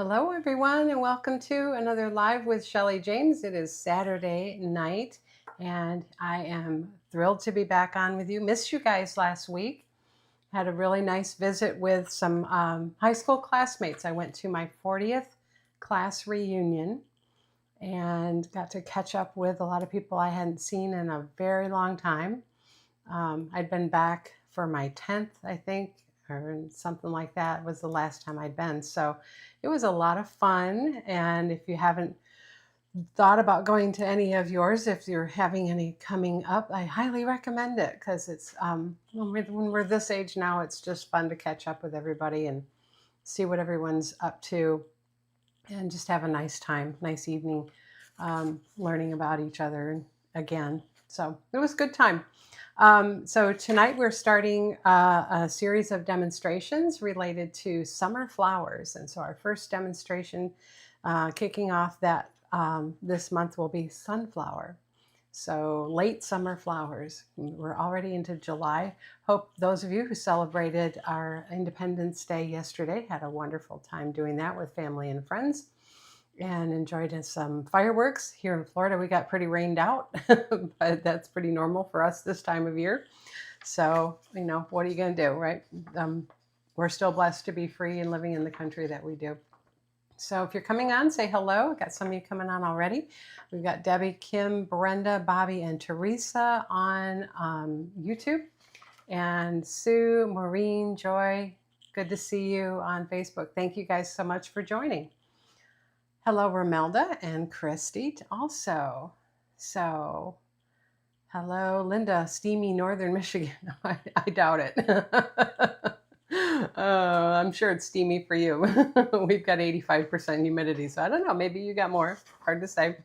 Hello, everyone, and welcome to another Live with Shelly James. It is Saturday night, and I am thrilled to be back on with you. Missed you guys last week. Had a really nice visit with some high school classmates. I went to my 40th class reunion and got to catch up with a lot of people I hadn't seen in a very long time. I'd been back for my 10th, I think, or something like that was the last time I'd been. So it was a lot of fun. And if you haven't thought about going to any of yours, if you're having any coming up, I highly recommend it because it's when we're this age now, it's just fun to catch up with everybody and see what everyone's up to and just have a nice time, nice evening, learning about each other again. So it was a good time. So tonight we're starting a series of demonstrations related to summer flowers. And so our first demonstration kicking off that this month will be sunflower. So late summer flowers. We're already into July. Hope those of you who celebrated our Independence Day yesterday had a wonderful time doing that with family and friends and enjoyed some fireworks. Here in Florida, we got pretty rained out, but that's pretty normal for us this time of year. So, what are you going to do, right? We're still blessed to be free and living in the country that we do. So if you're coming on, say hello. I've got some of you coming on already. We've got Debbie, Kim, Brenda, Bobby, and Teresa on YouTube. And Sue, Maureen, Joy, good to see you on Facebook. Thank you guys so much for joining. Hello, Romelda and Christy also. So, hello, Linda, steamy Northern Michigan. I doubt it. I'm sure it's steamy for you. We've got 85% humidity, so I don't know. Maybe you got more. Hard to say.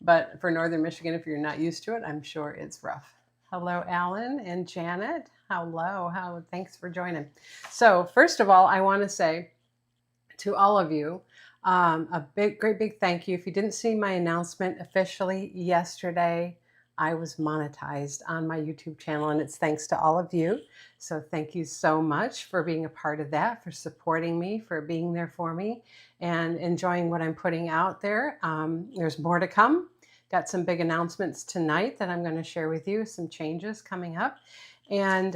But for Northern Michigan, if you're not used to it, I'm sure it's rough. Hello, Alan and Janet. Hello. Thanks for joining. So first of all, I want to say to all of you, a great big thank you. If you didn't see my announcement officially yesterday, I was monetized on my YouTube channel, and it's thanks to all of you. So thank you so much for being a part of that, for supporting me, for being there for me, and enjoying what I'm putting out there. There's more to come. Got some big announcements tonight that I'm going to share with you, some changes coming up. And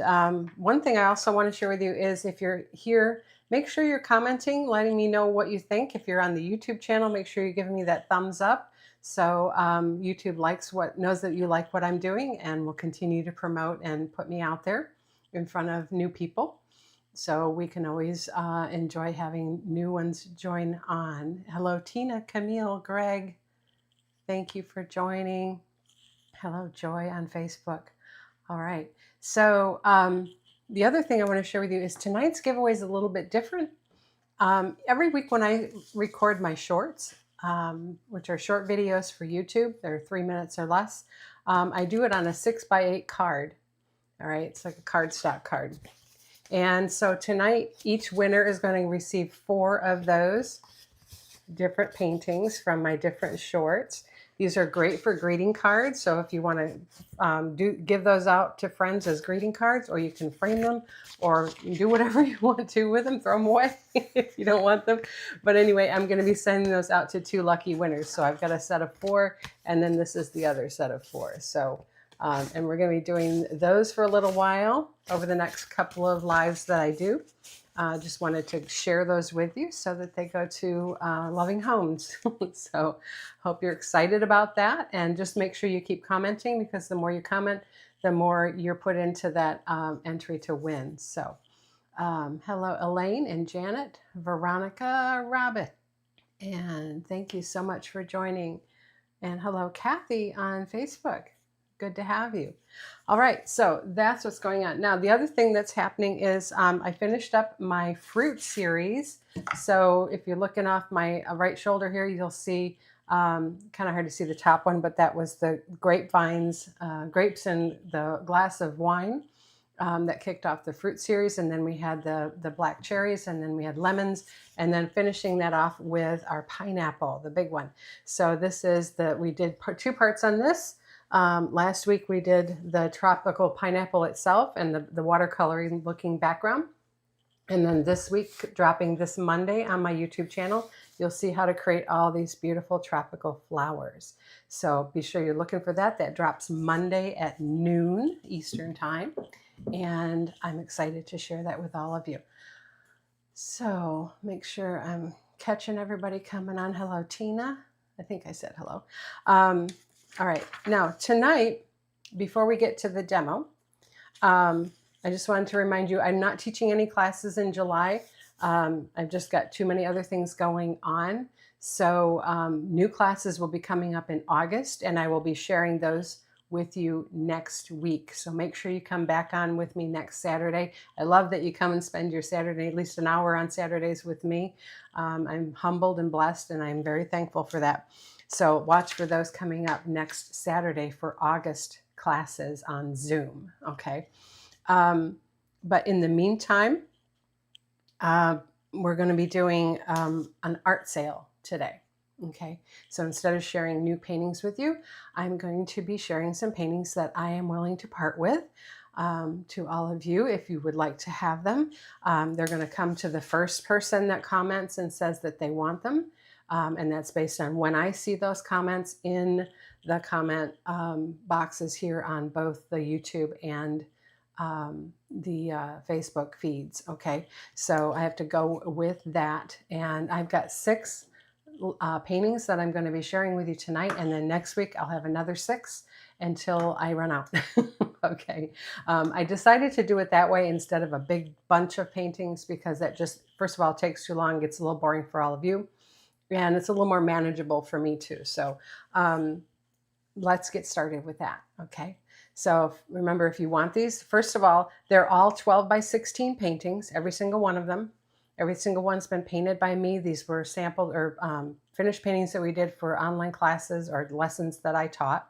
one thing I also want to share with you is if you're here, make sure you're commenting, letting me know what you think. If you're on the YouTube channel, make sure you're giving me that thumbs up. So YouTube knows that you like what I'm doing and will continue to promote and put me out there in front of new people. So we can always enjoy having new ones join on. Hello, Tina, Camille, Greg. Thank you for joining. Hello, Joy on Facebook. All right. So the other thing I want to share with you is tonight's giveaway is a little bit different. Every week when I record my shorts, which are short videos for YouTube, they're 3 minutes or less, I do it on a 6x8 card. All right, it's like a cardstock card. And so tonight, each winner is going to receive 4 of those different paintings from my different shorts. These are great for greeting cards. So if you want to give those out to friends as greeting cards, or you can frame them or do whatever you want to with them, throw them away if you don't want them. But anyway, I'm going to be sending those out to 2 lucky winners. So I've got a set of 4, and then this is the other set of 4. So, and we're going to be doing those for a little while over the next couple of lives that I do. Just wanted to share those with you so that they go to loving homes. So hope you're excited about that, and just make sure you keep commenting, because the more you comment, the more you're put into that entry to win. So hello, Elaine and Janet, Veronica, Robin, and thank you so much for joining. And hello, Kathy on Facebook. Good to have you. All right, so that's what's going on. Now, the other thing that's happening is I finished up my fruit series. So if you're looking off my right shoulder here, you'll see, kind of hard to see the top one, but that was the grapevines, grapes and the glass of wine that kicked off the fruit series. And then we had the black cherries, and then we had lemons, and then finishing that off with our pineapple, the big one. So this is we did 2 parts on this. Last week we did the tropical pineapple itself and the watercoloring looking background. And then this week, dropping this Monday on my YouTube channel, you'll see how to create all these beautiful tropical flowers. So be sure you're looking for that. That drops Monday at noon Eastern time. And I'm excited to share that with all of you. So make sure I'm catching everybody coming on. Hello, Tina. I think I said hello. All right. Now, tonight, before we get to the demo, I just wanted to remind you, I'm not teaching any classes in July. I've just got too many other things going on. So new classes will be coming up in August, and I will be sharing those with you next week. So make sure you come back on with me next Saturday. I love that you come and spend your Saturday, at least an hour on Saturdays with me. I'm humbled and blessed, and I'm very thankful for that. So watch for those coming up next Saturday for August classes on Zoom, okay? But in the meantime, we're going to be doing an art sale today. Okay, so instead of sharing new paintings with you, I'm going to be sharing some paintings that I am willing to part with to all of you if you would like to have them. They're going to come to the first person that comments and says that they want them. And that's based on when I see those comments in the comment boxes here on both the YouTube and the Facebook feeds. Okay, so I have to go with that, and I've got 6 paintings that I'm going to be sharing with you tonight, and then next week I'll have another 6 until I run out. Okay, I decided to do it that way instead of a big bunch of paintings because that just, first of all, takes too long, gets a little boring for all of you, and it's a little more manageable for me too. So let's get started with that. Okay, so remember, if you want these, first of all, they're all 12 by 16 paintings, every single one of them. Every single one's been painted by me. These were sampled or finished paintings that we did for online classes or lessons that I taught.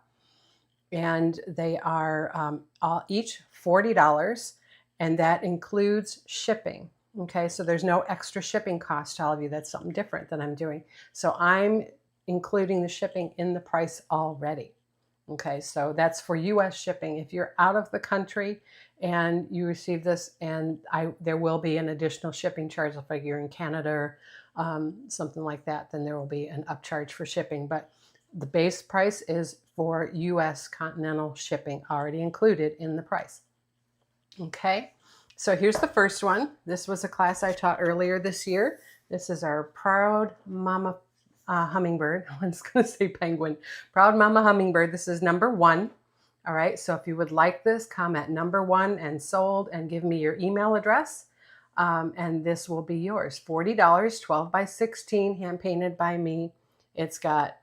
And they are each $40, and that includes shipping. Okay, so there's no extra shipping cost to all of you. That's something different that I'm doing. So I'm including the shipping in the price already. Okay, so that's for US shipping. If you're out of the country and you receive this, and there will be an additional shipping charge. If you're in Canada or something like that, then there will be an upcharge for shipping. But the base price is for US continental shipping, already included in the price. Okay, so here's the first one. This was a class I taught earlier this year. This is our Proud Mama Hummingbird. I was going to say penguin. Proud Mama Hummingbird. This is number 1. All right, so if you would like this, comment number 1 and sold and give me your email address. And this will be yours. $40, 12 by 16, hand painted by me. It's got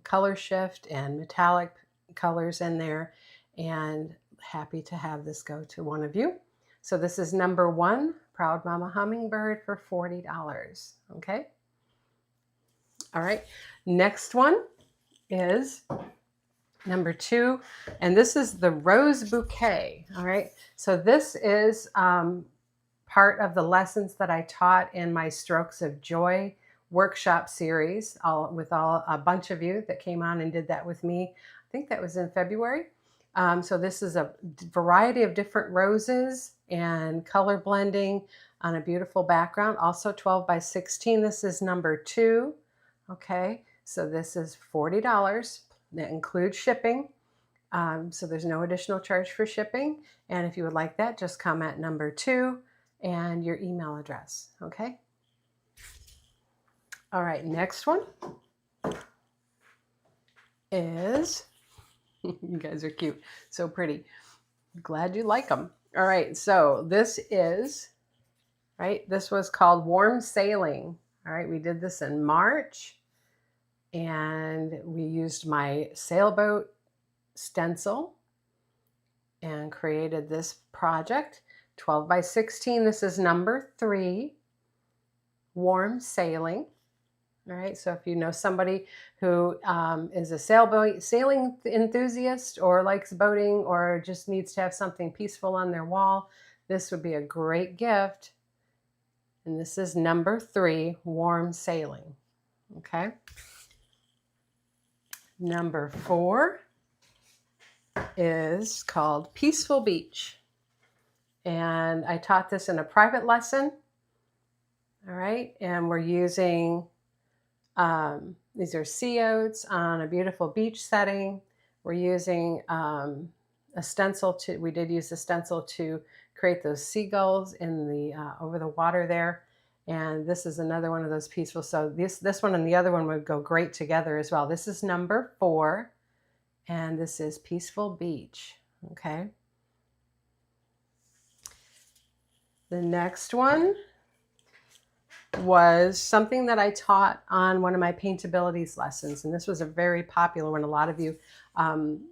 color shift and metallic colors in there, and happy to have this go to one of you. So this is number 1, Proud Mama Hummingbird for $40. Okay. All right. Next one is number 2, and this is the Rose Bouquet. All right. So this is part of the lessons that I taught in my Strokes of Joy workshop series, with a bunch of you that came on and did that with me. I think that was in February. So this is a variety of different roses and color blending on a beautiful background. Also 12 by 16. This is number 2. Okay, so this is $40. That includes shipping. So there's no additional charge for shipping. And if you would like that, just comment number 2 and your email address. Okay. All right, next one is, you guys are cute, so pretty. Glad you like them. All right, so this is, this was called Warm Sailing. All right, we did this in March, and we used my sailboat stencil and created this project. 12 by 16, this is number 3, Warm Sailing. All right, so if you know somebody who is a sailing enthusiast or likes boating or just needs to have something peaceful on their wall, this would be a great gift. And this is number 3, Warm Sailing. Okay. Number 4 is called Peaceful Beach. And I taught this in a private lesson. All right, and we're using These are sea oats on a beautiful beach setting. We're using a stencil we did use a stencil to create those seagulls in the over the water there. And this is another one of those peaceful. So this one and the other one would go great together as well. This is number 4, and this is Peaceful Beach. Okay. The next one was something that I taught on one of my paintabilities lessons. And this was a very popular one. A lot of you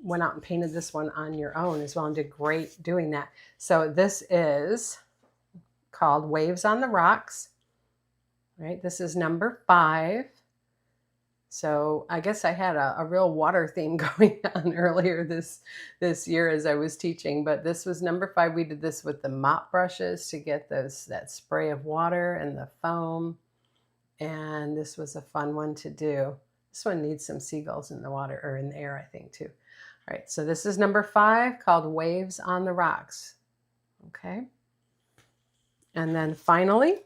went out and painted this one on your own as well and did great doing that. So this is called Waves on the Rocks. Right? This is number 5. So I guess I had a real water theme going on earlier this year as I was teaching, but this was number 5. We did this with the mop brushes to get that spray of water and the foam. And this was a fun one to do. This one needs some seagulls in the water or in the air, I think, too. All right, so this is number 5 called Waves on the Rocks. Okay. And then finally,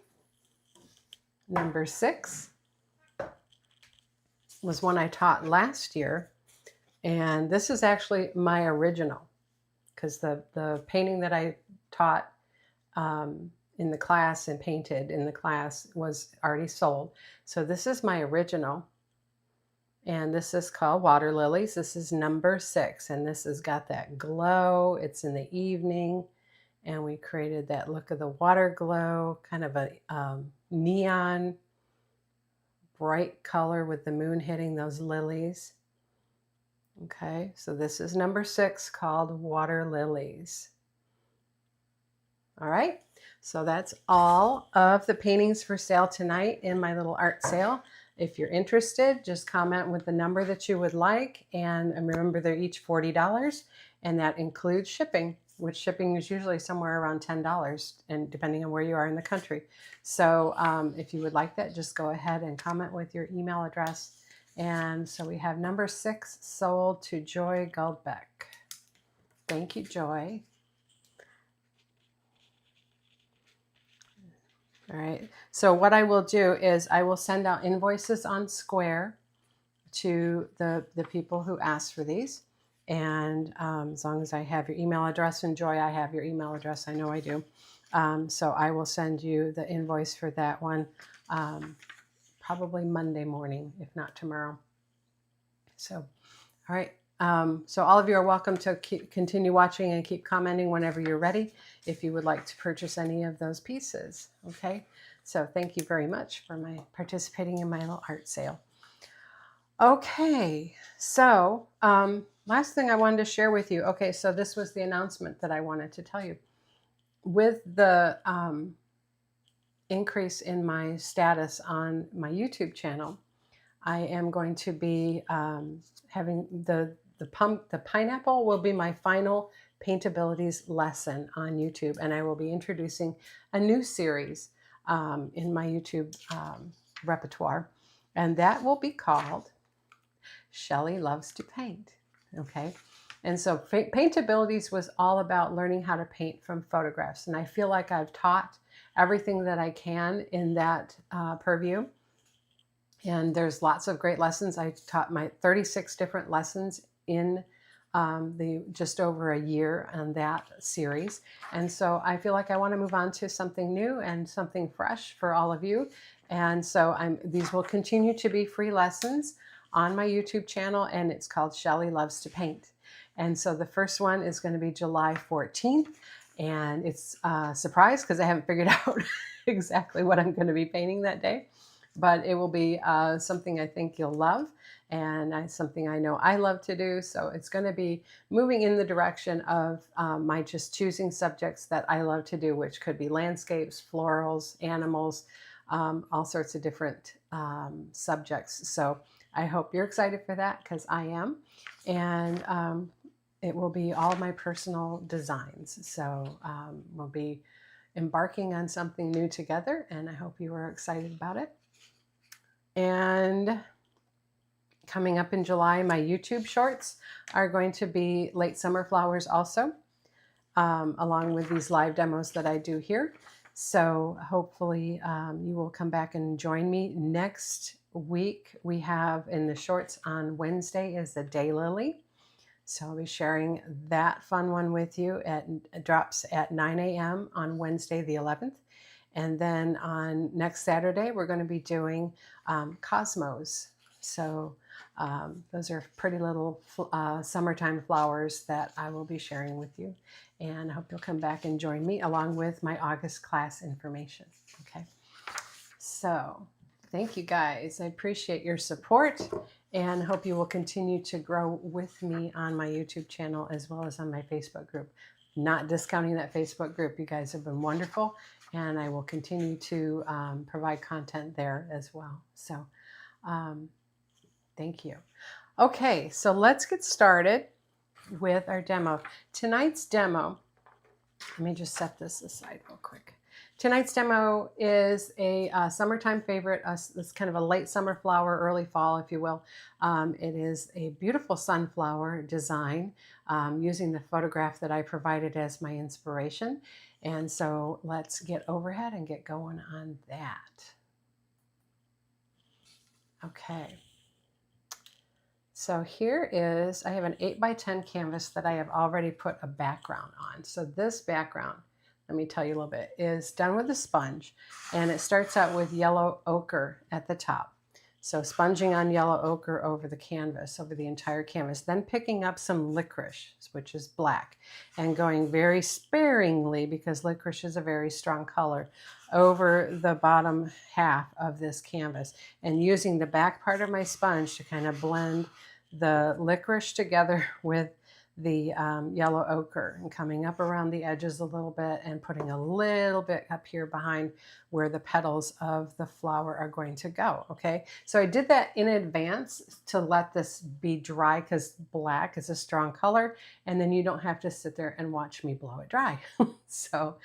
number 6 was one I taught last year. And this is actually my original, because the painting that I taught in the class and painted in the class was already sold. So this is my original. And this is called Water Lilies. This is number 6. And this has got that glow. It's in the evening. And we created that look of the water glow, kind of a neon bright color with the moon hitting those lilies. Okay, so this is number 6 called Water Lilies. All right, so that's all of the paintings for sale tonight in my little art sale. If you're interested, just comment with the number that you would like. And remember, they're each $40, and that includes shipping, which shipping is usually somewhere around $10, and depending on where you are in the country. So if you would like that, just go ahead and comment with your email address. And so we have number 6 sold to Joy Goldbeck. Thank you, Joy. All right, so what I will do is I will send out invoices on Square to the people who asked for these. And as long as I have your email address, and Joy, I have your email address. I know I do. So I will send you the invoice for that one probably Monday morning, if not tomorrow. So, all right. So all of you are welcome to continue watching and keep commenting whenever you're ready, if you would like to purchase any of those pieces. Okay. So thank you very much for participating in my little art sale. Okay. So, last thing I wanted to share with you. Okay, so this was the announcement that I wanted to tell you. With the increase in my status on my YouTube channel, I am going to be having the pineapple will be my final paintabilities lesson on YouTube, and I will be introducing a new series in my YouTube repertoire, and that will be called Shelly Loves to Paint. Okay. And so paintabilities was all about learning how to paint from photographs. And I feel like I've taught everything that I can in that purview. And there's lots of great lessons. I taught my 36 different lessons in the just over a year on that series. And so I feel like I want to move on to something new and something fresh for all of you. And so these will continue to be free lessons on my YouTube channel, and it's called Shelly Loves to Paint. And so the first one is going to be July 14th, and it's a surprise because I haven't figured out exactly what I'm going to be painting that day, but it will be something I think you'll love, and something I know I love to do. So it's going to be moving in the direction of my just choosing subjects that I love to do, which could be landscapes, florals, animals, all sorts of different subjects. So I hope you're excited for that, because I am. And it will be all my personal designs. So we'll be embarking on something new together, and I hope you are excited about it. And coming up in July, my YouTube shorts are going to be late summer flowers also, along with these live demos that I do here. So hopefully you will come back and join me next week we have in the shorts on Wednesday is the Daylily. So I'll be sharing that fun one with you. It drops at 9 a.m. on Wednesday the 11th. And then on next Saturday, we're going to be doing Cosmos. So those are pretty little summertime flowers that I will be sharing with you. And I hope you'll come back and join me along with my August class information. Okay. So thank you guys. I appreciate your support and hope you will continue to grow with me on my YouTube channel as well as on my Facebook group. Not discounting that Facebook group. You guys have been wonderful, and I will continue to provide content there as well. So thank you. Okay, so let's get started with our demo. Tonight's demo, let me just set this aside real quick. Tonight's demo is a summertime favorite. It's kind of a late summer flower, early fall, if you will. It is a beautiful sunflower design using the photograph that I provided as my inspiration. And so let's get overhead and get going on that. Okay. So here is, I have an 8x10 canvas that I have already put a background on. So this background, let me tell you a little bit, is done with a sponge, and it starts out with yellow ochre at the top. So sponging on yellow ochre over the canvas, over the entire canvas, then picking up some licorice, which is black, and going very sparingly, because licorice is a very strong color, over the bottom half of this canvas, and using the back part of my sponge to kind of blend the licorice together with the yellow ochre, and coming up around the edges a little bit and putting a little bit up here behind where the petals of the flower are going to go. Okay, so I did that in advance to let this be dry, because black is a strong color, and then you don't have to sit there and watch me blow it dry. So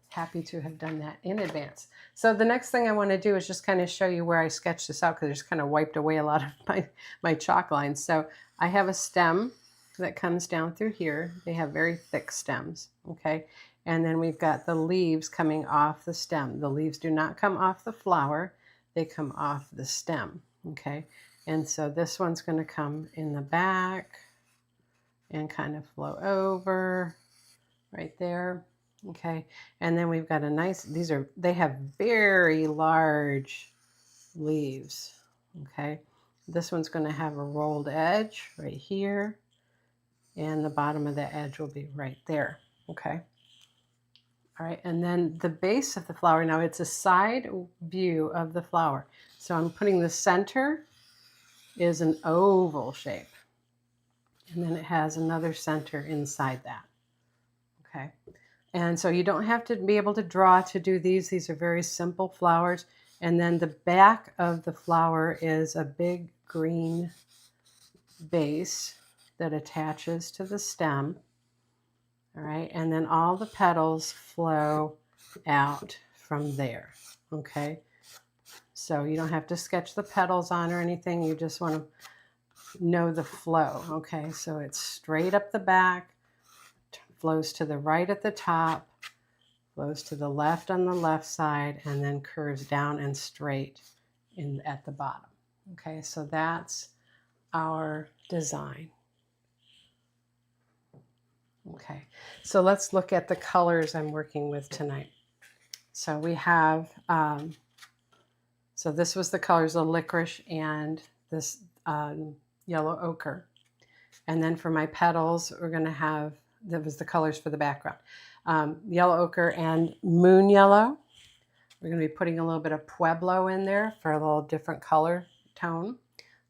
happy to have done that in advance. So the next thing I want to do is just kind of show you where I sketched this out, because I just kind of wiped away a lot of my chalk lines. So I have a stem that comes down through here. They have very thick stems, okay? And then we've got the leaves coming off the stem. The leaves do not come off the flower, they come off the stem, okay? And so this one's going to come in the back and kind of flow over right there, okay? And then we've got a nice, they have very large leaves, okay? This one's going to have a rolled edge right here, and the bottom of the edge will be right there, okay? All right, and then the base of the flower, now it's a side view of the flower. So I'm putting the center is an oval shape, and then it has another center inside that, okay? And so you don't have to be able to draw to do these. These are very simple flowers. And then the back of the flower is a big green base that attaches to the stem. All right, and then all the petals flow out from there, okay? So you don't have to sketch the petals on or anything. You just want to know the flow, okay? So it's straight up the back, flows to the right at the top, flows to the left on the left side, and then curves down and straight at the bottom, okay? So that's our design. Okay, so let's look at the colors I'm working with tonight. So we have, so this was the colors of licorice and this yellow ochre. And then for my petals, we're going to have, that was the colors for the background. Yellow ochre and moon yellow. We're going to be putting a little bit of Pueblo in there for a little different color tone.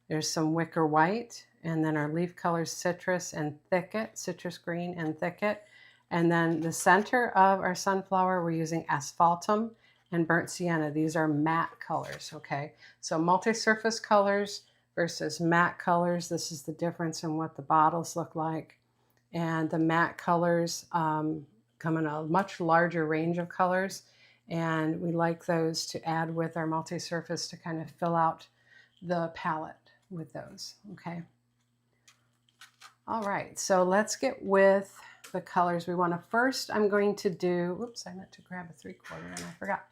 There's some wicker white, and then our leaf colors, citrus and thicket, citrus green and thicket. And then the center of our sunflower, we're using asphaltum and burnt sienna. These are matte colors, okay? So multi-surface colors versus matte colors. This is the difference in what the bottles look like. And the matte colors come in a much larger range of colors. And we like those to add with our multi-surface to kind of fill out the palette with those, okay? All right, so let's get with the colors we want to. First, I'm going to do, whoops, I meant to grab a 3/4 and I forgot.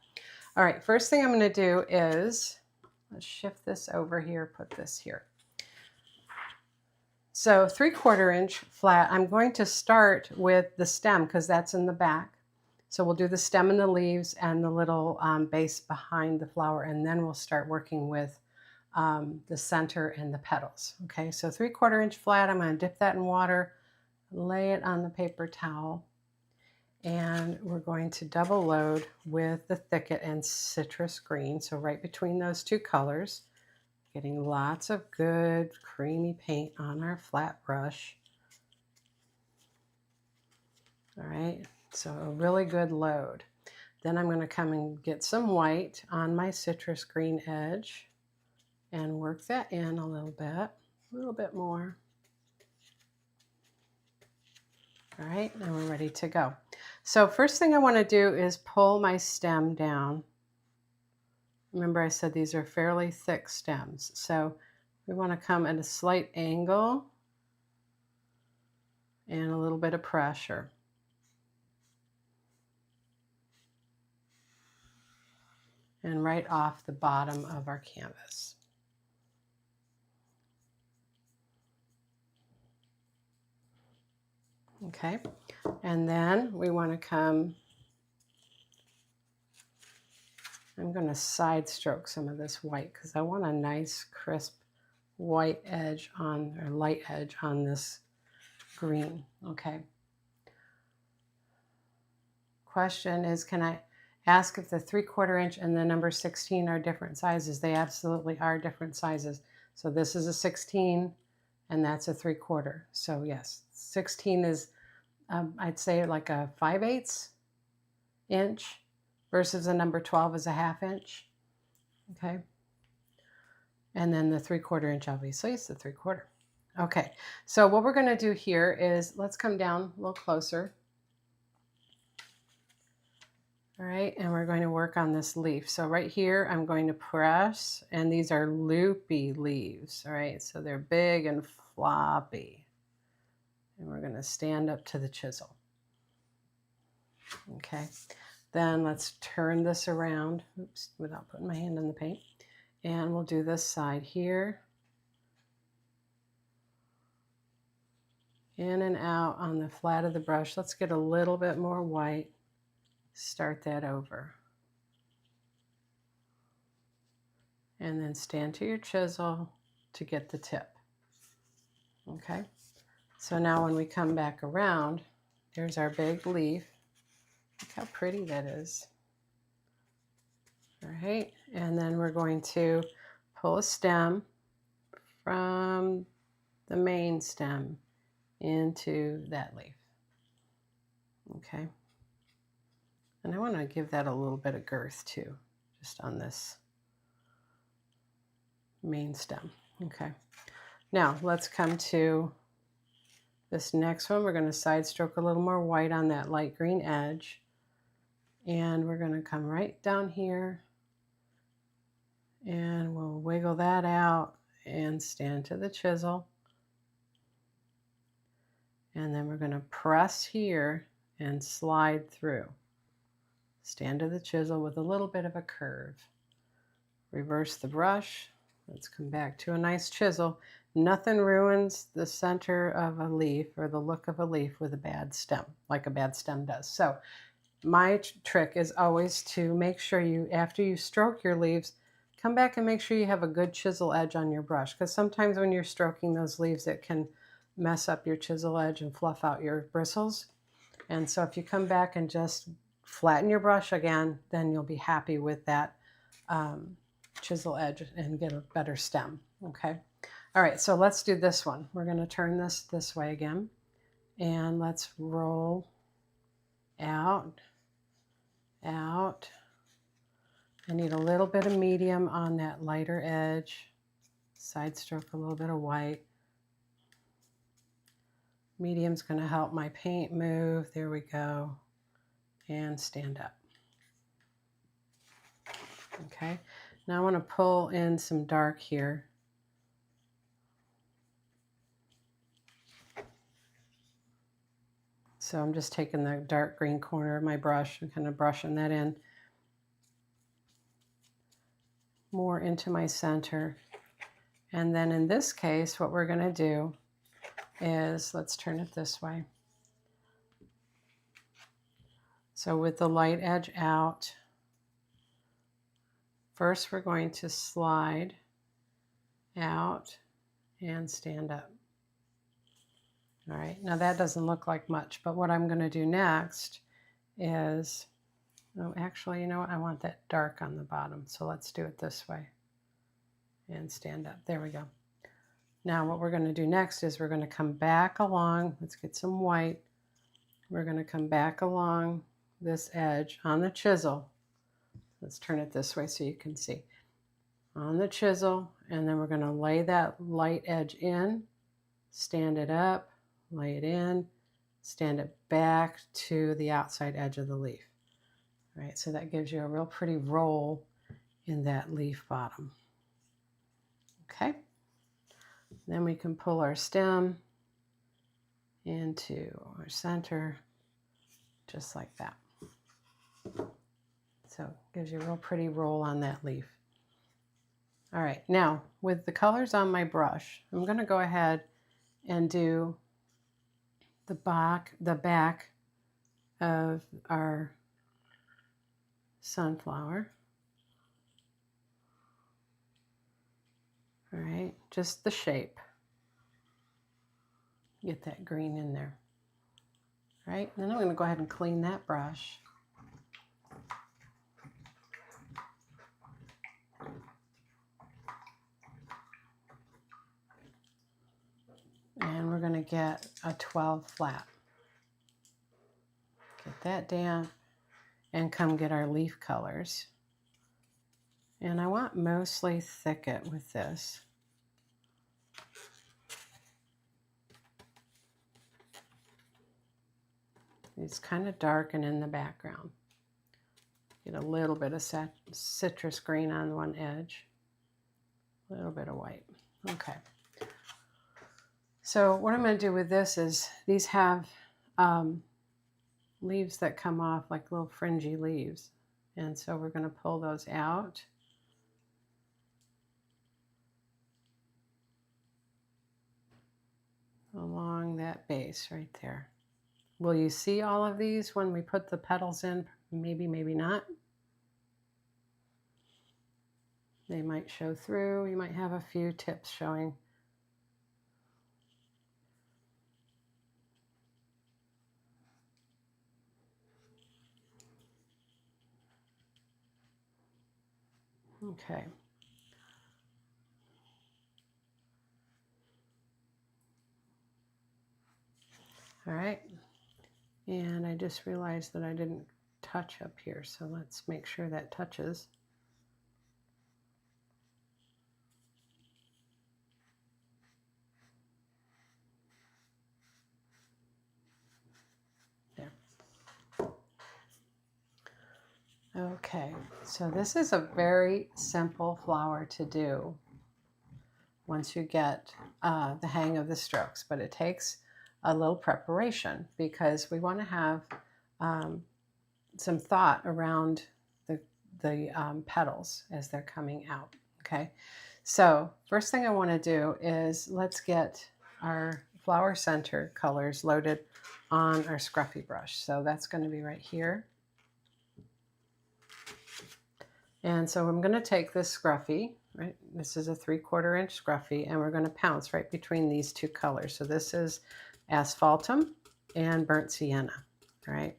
All right, first thing I'm going to do is, Let's shift this over here, put this here. So 3/4 inch flat, I'm going to start with the stem because that's in the back. So we'll do the stem and the leaves and the little base behind the flower, and then we'll start working with the center and the petals. Okay, so 3/4 inch flat, I'm going to dip that in water, lay it on the paper towel, and we're going to double load with the thicket and citrus green. So right between those two colors, getting lots of good creamy paint on our flat brush. All right, so a really good load. Then I'm going to come and get some white on my citrus green edge and work that in a little bit more. All right, and we're ready to go. So first thing I want to do is pull my stem down. Remember I said these are fairly thick stems, so we want to come at a slight angle and a little bit of pressure. And right off the bottom of our canvas. Okay, and then we want to come, I'm going to side stroke some of this white because I want a nice crisp white edge on, or light edge on this green. Okay. Question is, can I ask if the 3/4 inch and the number 16 are different sizes? They absolutely are different sizes. So this is a 16 and that's a 3/4. So yes, 16 is I'd say like a 5/8 inch versus the number 12 is a 1/2 inch. Okay. And then the 3/4 inch obviously is the 3/4. Okay. So what we're going to do here is let's come down a little closer. All right, and we're going to work on this leaf. So right here, I'm going to press, and these are loopy leaves. All right, so they're big and floppy. And we're going to stand up to the chisel. Okay, then let's turn this around, oops, without putting my hand in the paint. And we'll do this side here. In and out on the flat of the brush. Let's get a little bit more white. Start that over. And then stand to your chisel to get the tip. Okay, so now when we come back around, there's our big leaf. Look how pretty that is. All right, and then we're going to pull a stem from the main stem into that leaf. Okay, and I want to give that a little bit of girth too, just on this main stem. Okay, now let's come to this next one. We're going to side stroke a little more white on that light green edge, and we're going to come right down here and we'll wiggle that out and stand to the chisel, and then we're going to press here and slide through. Stand to the chisel with a little bit of a curve. Reverse the brush. Let's come back to a nice chisel. Nothing ruins the center of a leaf or the look of a leaf with a bad stem, like a bad stem does. So my trick is always to make sure you, after you stroke your leaves, come back and make sure you have a good chisel edge on your brush, because sometimes when you're stroking those leaves, it can mess up your chisel edge and fluff out your bristles. And so if you come back and just flatten your brush again, then you'll be happy with that chisel edge and get a better stem. Okay. All right, so let's do this one. We're going to turn this way again, and let's roll out, out. I need a little bit of medium on that lighter edge. Side stroke a little bit of white. Medium's going to help my paint move. There we go. And stand up. Okay, now I want to pull in some dark here. So I'm just taking the dark green corner of my brush and kind of brushing that in. more into my center. And then in this case, what we're going to do is, let's turn it this way. So with the light edge out, first we're going to slide out and stand up. All right, now that doesn't look like much, but what I'm going to do next is, oh, actually, you know what? I want that dark on the bottom, so let's do it this way and stand up. There we go. Now what we're going to do next is we're going to come back along. Let's get some white. We're going to come back along this edge on the chisel. Let's turn it this way so you can see. On the chisel, and then we're going to lay that light edge in, stand it up, lay it in, stand it back to the outside edge of the leaf. All right, so that gives you a real pretty roll in that leaf bottom. Okay, then we can pull our stem into our center, just like that. So it gives you a real pretty roll on that leaf. All right, now with the colors on my brush, I'm going to go ahead and do the back of our sunflower. All right, just the shape. Get that green in there. All right, then I'm going to go ahead and clean that brush. And we're going to get a 12 flat. Get that damp and come get our leaf colors. And I want mostly thicket with this. It's kind of dark and in the background. Get a little bit of citrus green on one edge. A little bit of white. Okay. So what I'm going to do with this is, these have leaves that come off like little fringy leaves. And so we're going to pull those out. Along that base right there. Will you see all of these when we put the petals in? Maybe, maybe not. They might show through. You might have a few tips showing. Okay. All right. And I just realized that I didn't touch up here, so let's make sure that touches. There. Okay, so this is a very simple flower to do once you get the hang of the strokes, but it takes a little preparation because we want to have some thought around the petals as they're coming out. Okay, so first thing I want to do is let's get our flower center colors loaded on our scruffy brush. So that's going to be right here. And so I'm going to take this scruffy, right? This is a 3/4 inch scruffy, and we're going to pounce right between these two colors. So this is asphaltum and burnt sienna, all right?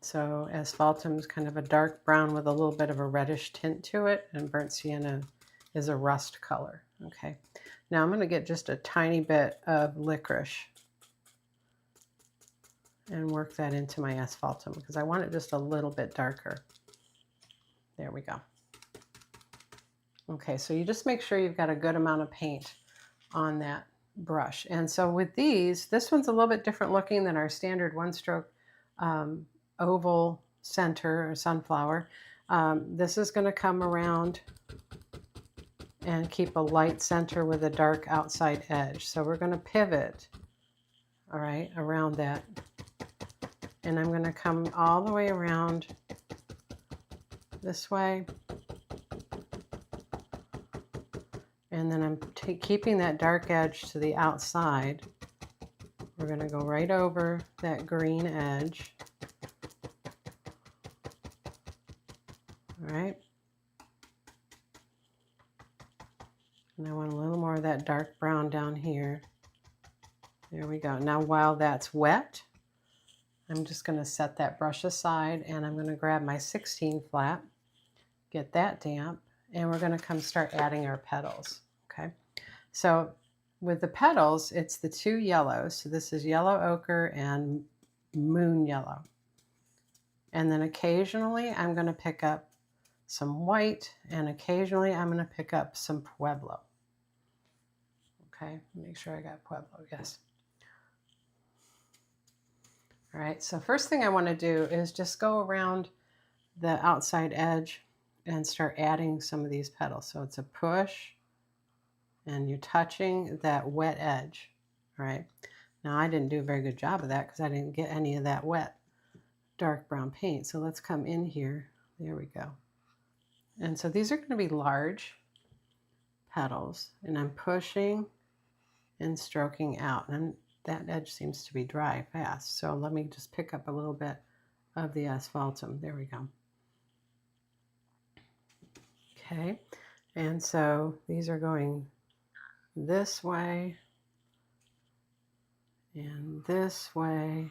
So asphaltum is kind of a dark brown with a little bit of a reddish tint to it, and burnt sienna is a rust color, okay? Now I'm going to get just a tiny bit of licorice and work that into my asphaltum because I want it just a little bit darker. There we go. Okay, so you just make sure you've got a good amount of paint on that brush. And so with these, this one's a little bit different looking than our standard one-stroke oval center or sunflower. This is going to come around and keep a light center with a dark outside edge. So we're going to pivot, all right, around that And I'm going to come all the way around this way. And then I'm keeping that dark edge to the outside. We're going to go right over that green edge. All right. And I want a little more of that dark brown down here. There we go. Now while that's wet, I'm just going to set that brush aside and I'm going to grab my 16 flat, get that damp, and we're going to come start adding our petals. Okay. So with the petals, it's the two yellows. So this is yellow ochre and moon yellow. And then occasionally I'm going to pick up some white, and occasionally I'm going to pick up some Pueblo. Okay, make sure I got Pueblo, yes. All right, so first thing I want to do is just go around the outside edge and start adding some of these petals. So it's a push, and you're touching that wet edge. All right, now I didn't do a very good job of that because I didn't get any of that wet dark brown paint. So let's come in here. There we go. And so these are going to be large petals, and I'm pushing and stroking out, and that edge seems to be dry fast. So let me just pick up a little bit of the asphaltum. There we go. Okay, and so these are going this way and this way,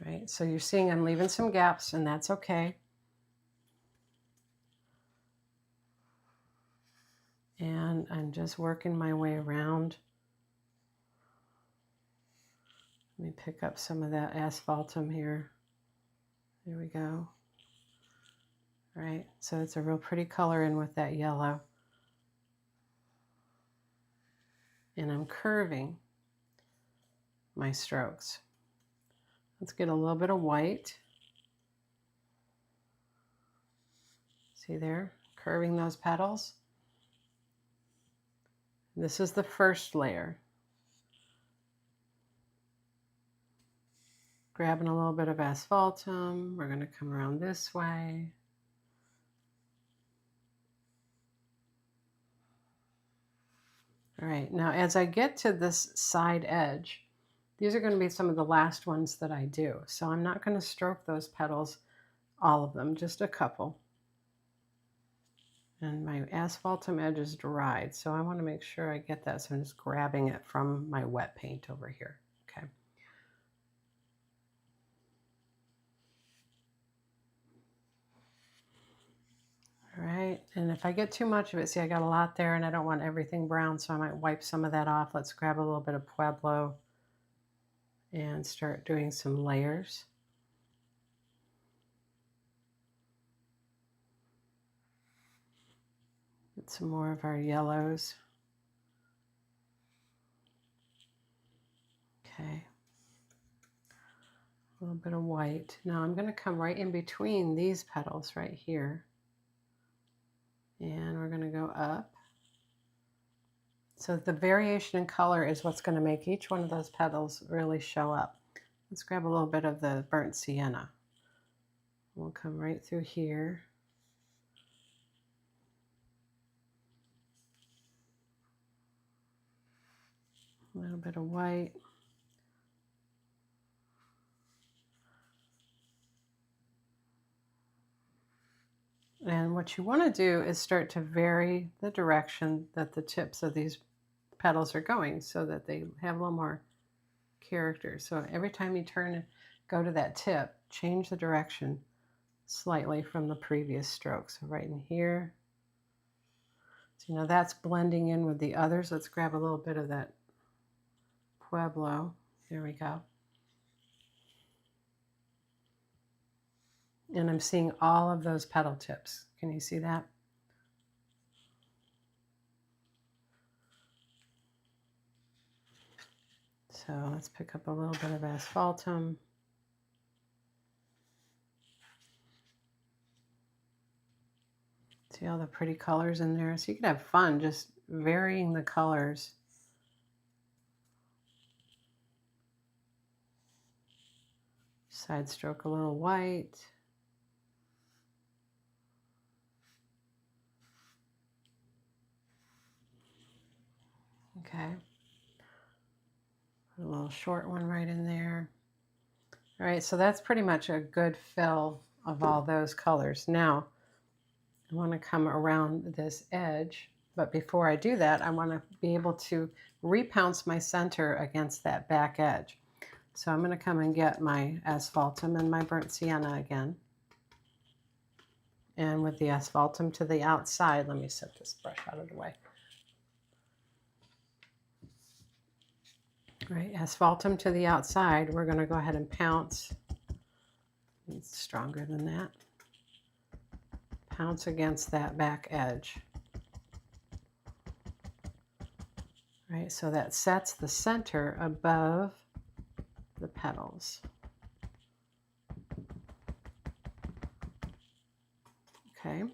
right? So you're seeing I'm leaving some gaps, and that's okay. And I'm just working my way around. Let me pick up some of that asphaltum here. There we go. All right, so it's a real pretty color in with that yellow. And I'm curving my strokes. Let's get a little bit of white. See there, curving those petals. This is the first layer. Grabbing a little bit of asphaltum. We're going to come around this way. All right, now as I get to this side edge, these are going to be some of the last ones that I do. So I'm not going to stroke those petals, all of them, just a couple. And my asphaltum edge is dried, so I want to make sure I get that. So I'm just grabbing it from my wet paint over here. Okay. All right, and if I get too much of it, see I got a lot there and I don't want everything brown, so I might wipe some of that off. Let's grab a little bit of Pueblo and start doing some layers. Get some more of our yellows. Okay. A little bit of white. Now I'm going to come right in between these petals right here. And we're going to go up. So the variation in color is what's going to make each one of those petals really show up. Let's grab a little bit of the burnt sienna. We'll come right through here. A little bit of white. And what you want to do is start to vary the direction that the tips of these petals are going so that they have a little more character. So every time you turn, go to that tip, change the direction slightly from the previous stroke. So right in here. So now that's blending in with the others. Let's grab a little bit of that Pueblo. There we go. And I'm seeing all of those petal tips. Can you see that? So let's pick up a little bit of asphaltum. See all the pretty colors in there? So you can have fun just varying the colors. Side stroke a little white. Okay. Put a little short one right in there. All right, so that's pretty much a good fill of all those colors. Now, I want to come around this edge, but before I do that, I want to be able to repounce my center against that back edge. So I'm going to come and get my asphaltum and my burnt sienna again. And with the asphaltum to the outside, let me set this brush out of the way. Right, asphaltum to the outside, we're going to go ahead and pounce. It's stronger than that. Pounce against that back edge. Right, so that sets the center above the petals. Okay.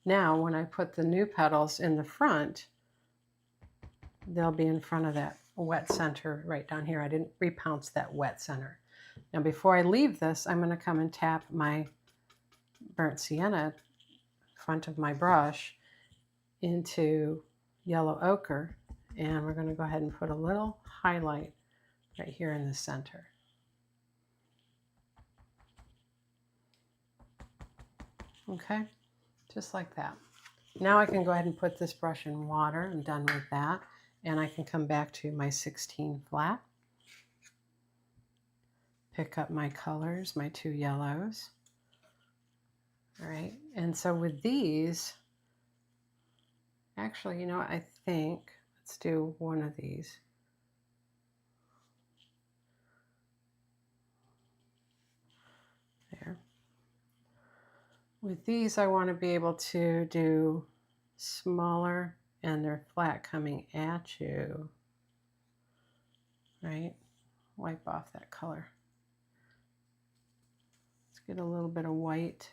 Now, when I put the new petals in the front, they'll be in front of that wet center right down here. I didn't repounce that wet center. Now, before I leave this, I'm going to come and tap my burnt sienna front of my brush into yellow ochre, and we're going to go ahead and put a little highlight right here in the center. Okay, just like that. Now I can go ahead and put this brush in water. I'm done with that. And I can come back to my 16 flat. Pick up my colors, my two yellows. All right, and so with these, actually, you know what, I think, let's do one of these. There. With these, I want to be able to do smaller, and they're flat coming at you, right? Wipe off that color. Let's get a little bit of white.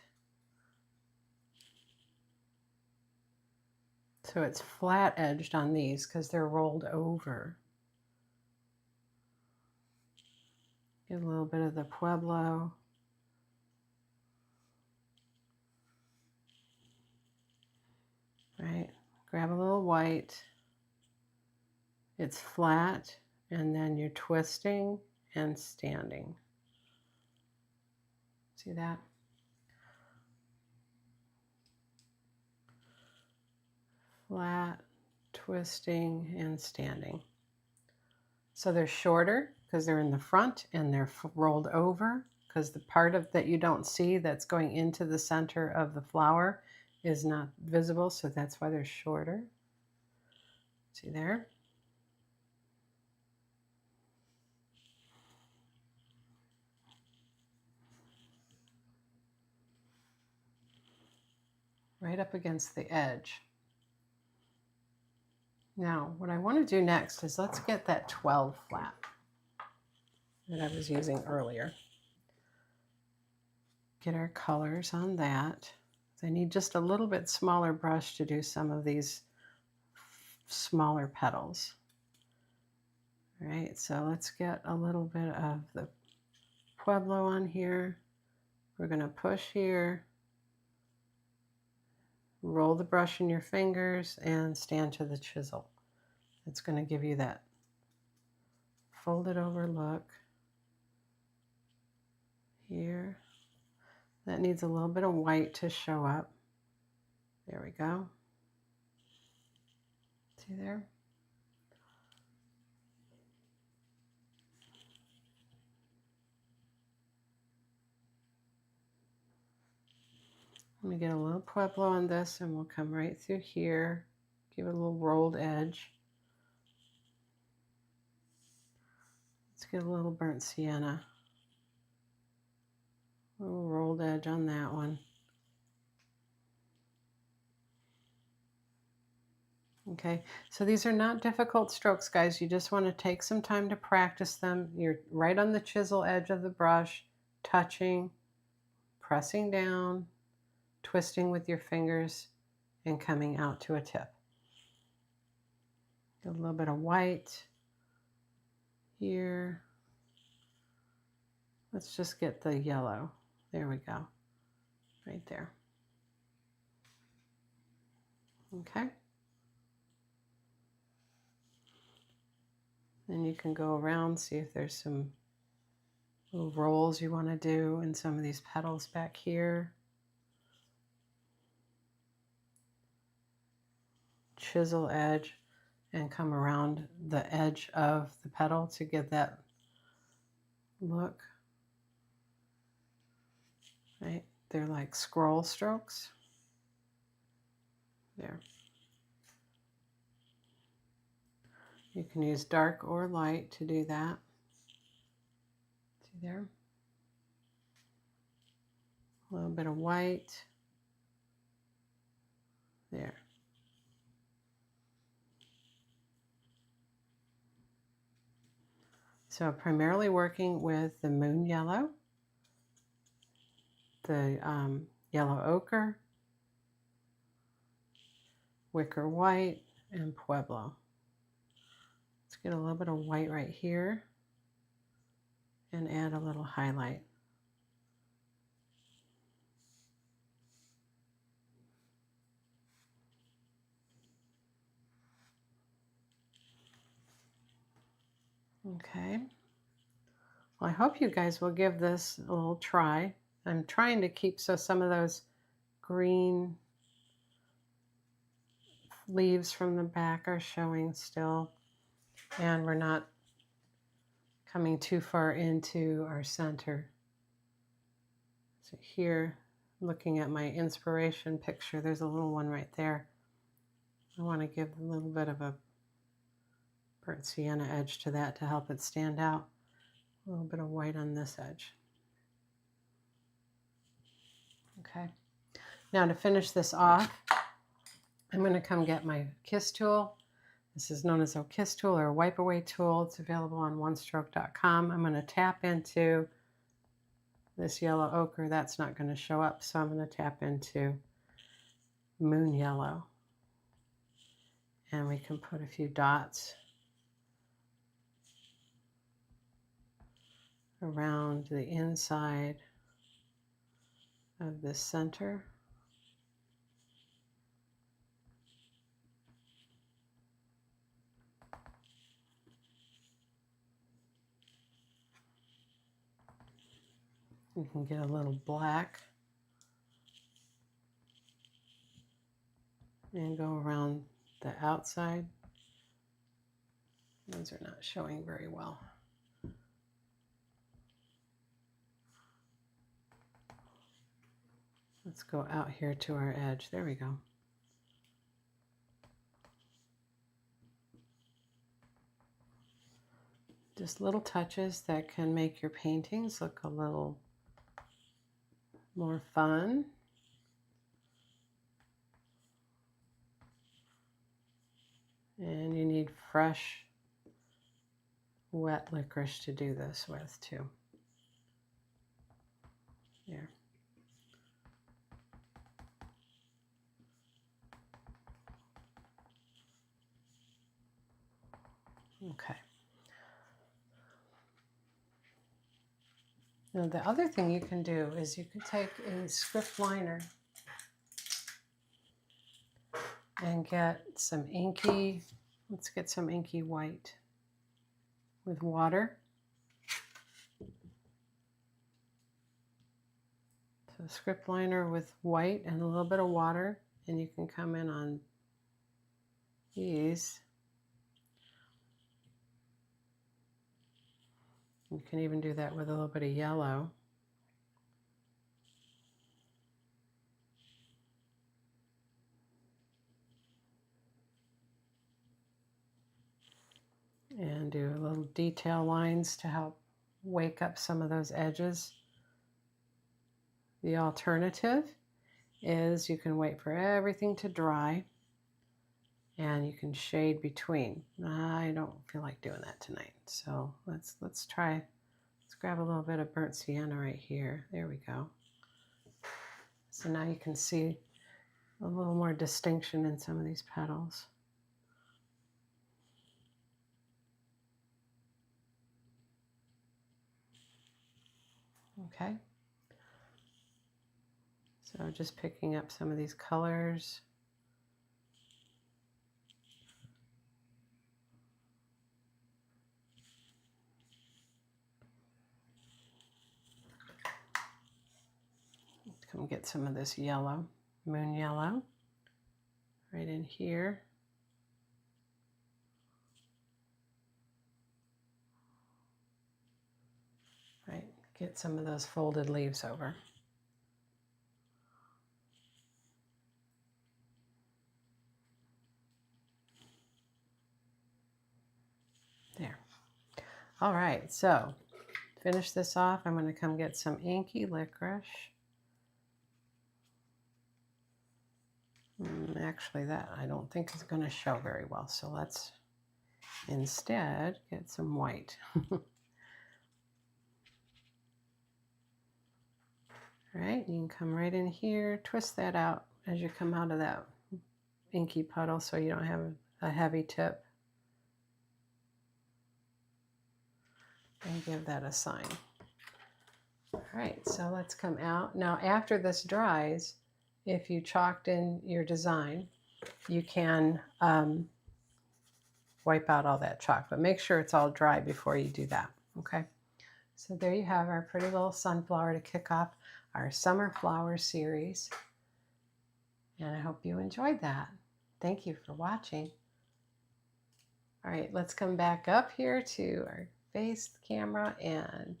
So it's flat edged on these because they're rolled over. Get a little bit of the Pueblo. Right, grab a little white. It's flat, and then you're twisting and standing. See that? Flat, twisting, and standing. So they're shorter because they're in the front, and they're rolled over because the part of that you don't see that's going into the center of the flower is not visible, so that's why they're shorter. See there? Right up against the edge. Now, what I want to do next is let's get that 12 flat that I was using earlier. Get our colors on that. I need just a little bit smaller brush to do some of these smaller petals. All right, so let's get a little bit of the Pueblo on here. We're going to push here, roll the brush in your fingers, and stand to the chisel. It's going to give you that folded over look here. That needs a little bit of white to show up. There we go. See there? Let me get a little Pueblo on this, and we'll come right through here. Give it a little rolled edge. Let's get a little burnt sienna. A little rolled edge on that one. Okay, so these are not difficult strokes, guys. You just want to take some time to practice them. You're right on the chisel edge of the brush, touching, pressing down, twisting with your fingers, and coming out to a tip. Get a little bit of white here. Let's just get the yellow. There we go. Right there. Okay. Then you can go around, see if there's some little rolls you want to do in some of these petals back here. Chisel edge and come around the edge of the petal to get that look. Right? They're like scroll strokes. There. You can use dark or light to do that. See there? A little bit of white. There. So primarily working with the moon yellow, the yellow ochre, wicker white, and pueblo. Let's get a little bit of white right here and add a little highlight. Okay. Well, I hope you guys will give this a little try. I'm trying to keep so some of those green leaves from the back are showing still, and we're not coming too far into our center. So here, looking at my inspiration picture, there's a little one right there. I want to give a little bit of a burnt sienna edge to that to help it stand out. A little bit of white on this edge. Okay. Now to finish this off, I'm going to come get my Kiss tool. This is known as a Kiss tool or a wipe away tool. It's available on onestroke.com. I'm going to tap into this yellow ochre. That's not going to show up, so I'm going to tap into moon yellow. And we can put a few dots around the inside of the center. You can get a little black and go around the outside. Those are not showing very well. Let's go out here to our edge. There we go. Just little touches that can make your paintings look a little more fun. And you need fresh, wet licorice to do this with too. There. Okay. Now the other thing you can do is you could take a script liner and get some inky, let's get some inky white with water. So script liner with white and a little bit of water, and you can come in on these. You can even do that with a little bit of yellow. And do a little detail lines to help wake up some of those edges. The alternative is you can wait for everything to dry and you can shade between. I don't feel like doing that tonight, so let's try. Let's grab a little bit of burnt sienna right here. There we go. So now you can see a little more distinction in some of these petals. Okay. So just picking up some of these colors. Come get some of this yellow, moon yellow, right in here. Right, get some of those folded leaves over. There. All right, so finish this off. I'm going to come get some inky licorice. Actually, that I don't think is going to show very well. So let's instead get some white. All right, you can come right in here, twist that out as you come out of that inky puddle so you don't have a heavy tip. And give that a sign. All right, so let's come out. Now after this dries, if you chalked in your design, you can wipe out all that chalk, but make sure it's all dry before you do that, okay? So there you have our pretty little sunflower to kick off our summer flower series. And I hope you enjoyed that. Thank you for watching. All right, let's come back up here to our face camera, and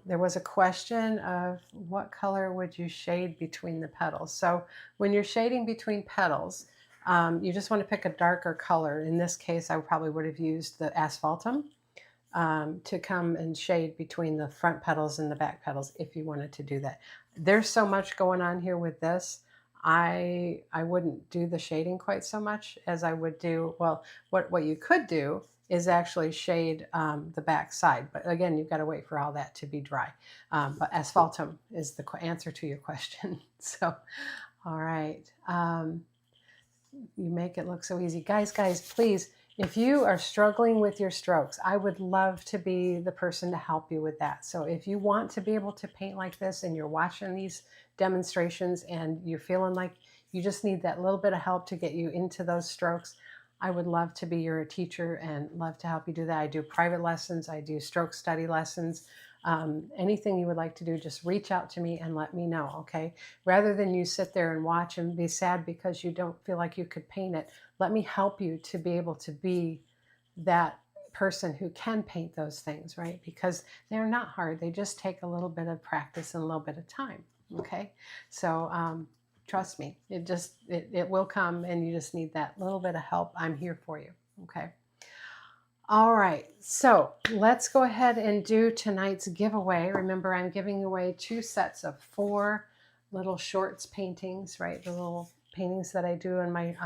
there was a question of what color would you shade between the petals. So when you're shading between petals, you just want to pick a darker color. In this case, I probably would have used the asphaltum to come and shade between the front petals and the back petals if you wanted to do that. There's so much going on here with this. I wouldn't do the shading quite so much as I would do, well, what you could do is actually shade the back side. But again, you've got to wait for all that to be dry. But asphaltum is the answer to your question. So, all right. You make it look so easy. Guys, please, if you are struggling with your strokes, I would love to be the person to help you with that. So if you want to be able to paint like this and you're watching these demonstrations and you're feeling like you just need that little bit of help to get you into those strokes, I would love to be your teacher and love to help you do that. I do private lessons. I do stroke study lessons. Anything you would like to do, just reach out to me and let me know, okay? Rather than you sit there and watch and be sad because you don't feel like you could paint it, let me help you to be able to be that person who can paint those things, right? Because they're not hard. They just take a little bit of practice and a little bit of time, okay? So trust me, it will come, and you just need that little bit of help. I'm here for you, okay? All right, so let's go ahead and do tonight's giveaway. Remember, I'm giving away 2 sets of 4 little shorts paintings, right? The little paintings that I do in my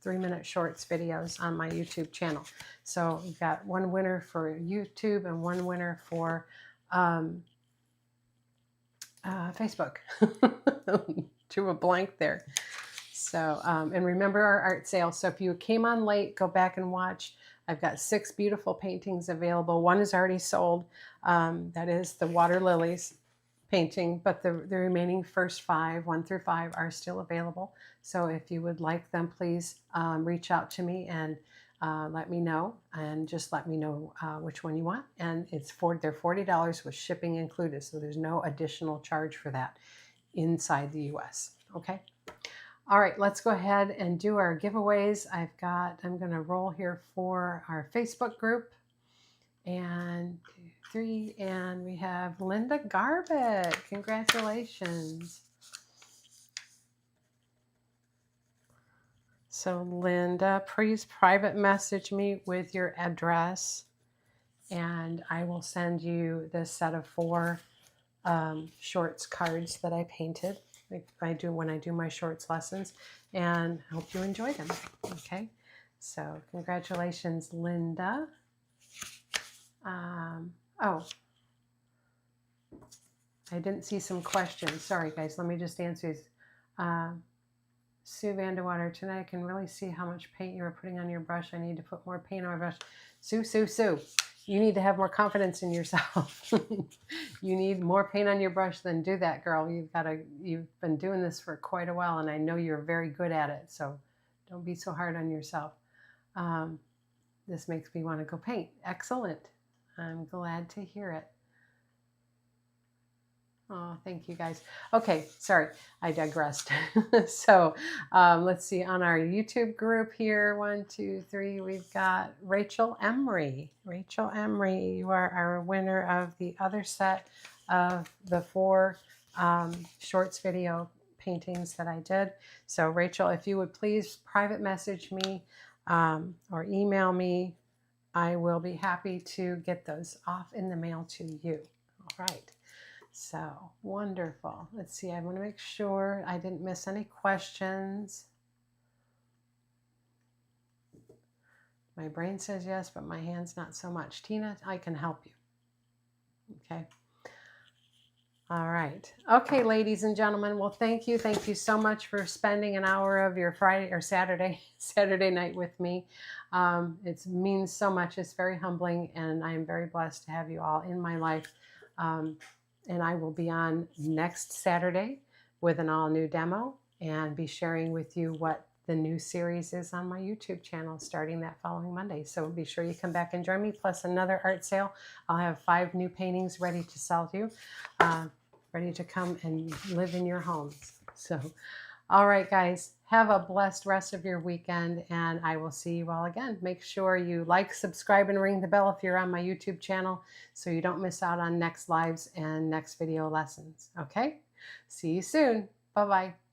3-minute shorts videos on my YouTube channel. So we've got 1 winner for YouTube and 1 winner for Facebook. Drew a blank there. So, and remember our art sale. So if you came on late, go back and watch. I've got 6 beautiful paintings available. 1 is already sold. That is the water lilies painting, but the remaining first 5, 1 through 5, are still available. So if you would like them, please reach out to me and let me know, and just let me know which one you want. And they're $40 with shipping included. So there's no additional charge for that inside the US. Okay. All right, let's go ahead and do our giveaways. I'm going to roll here for our Facebook group. And 2, 3, and we have Linda Garbett. Congratulations. So Linda, please private message me with your address, and I will send you this set of 4 shorts cards that I painted. When I do my shorts lessons, and hope you enjoy them. Okay, so congratulations, Linda. Oh, I didn't see some questions. Sorry, guys. Let me just answer these. Sue Vanderwater, tonight I can really see how much paint you are putting on your brush. I need to put more paint on my brush. Sue. You need to have more confidence in yourself. You need more paint on your brush, then do that, girl. You've been doing this for quite a while, and I know you're very good at it. So don't be so hard on yourself. This makes me want to go paint. Excellent. I'm glad to hear it. Oh, thank you guys. Okay, sorry, I digressed. So let's see, on our YouTube group here, 1, 2, 3, we've got Rachel Emery. Rachel Emery, you are our winner of the other set of the 4 shorts video paintings that I did. So Rachel, if you would please private message me or email me, I will be happy to get those off in the mail to you. All right. So wonderful. Let's see, I want to make sure I didn't miss any questions. My brain says yes, but my hand's not so much. Tina, I can help you. Okay. All right. Okay, ladies and gentlemen. Well, thank you. Thank you so much for spending an hour of your Friday or Saturday night with me. It means so much. It's very humbling, and I am very blessed to have you all in my life. And I will be on next Saturday with an all new demo and be sharing with you what the new series is on my YouTube channel starting that following Monday. So be sure you come back and join me, plus another art sale. I'll have 5 new paintings ready to sell to you, ready to come and live in your homes. So, all right, guys, have a blessed rest of your weekend, and I will see you all again. Make sure you like, subscribe, and ring the bell if you're on my YouTube channel so you don't miss out on next lives and next video lessons. Okay? See you soon. Bye-bye.